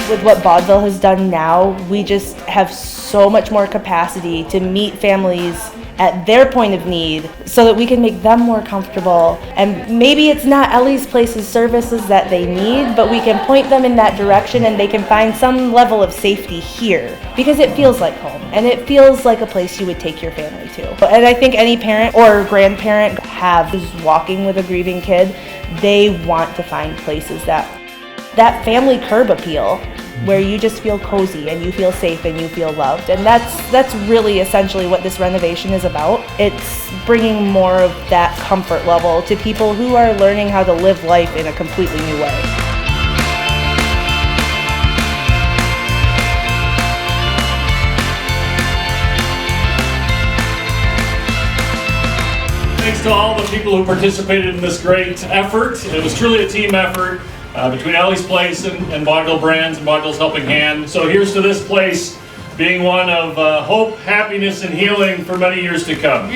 With what Vaudeville has done now, we just have so much more capacity to meet families at their point of need so that we can make them more comfortable. And maybe it's not Ellie's Place's services that they need, but we can point them in that direction and they can find some level of safety here because it feels like home and it feels like a place you would take your family to. And I think any parent or grandparent who's walking with a grieving kid, they want to find places that family curb appeal where you just feel cozy and you feel safe and you feel loved. And that's really essentially what this renovation is about. It's bringing more of that comfort level to people who are learning how to live life in a completely new way. Thanks to all the people who participated in this great effort. It was truly a team effort. Between Ellie's Place and Vaudeville Brands and Vaudeville's Helping Hand. So here's to this place being one of hope, happiness, and healing for many years to come.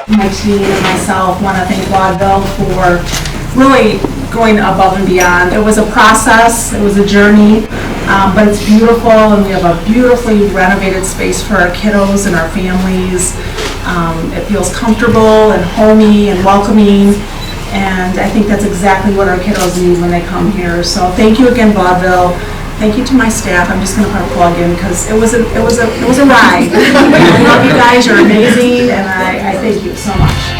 My team and myself want to thank Vaudeville for really going above and beyond. It was a process, it was a journey, but it's beautiful and we have a beautifully renovated space for our kiddos and our families. It feels comfortable and homey and welcoming. And I think that's exactly what our kiddos need when they come here. So thank you again, Vaudeville. Thank you to my staff. I'm just going to put a plug in because it was a ride. I love you guys. You're amazing, and I thank you so much.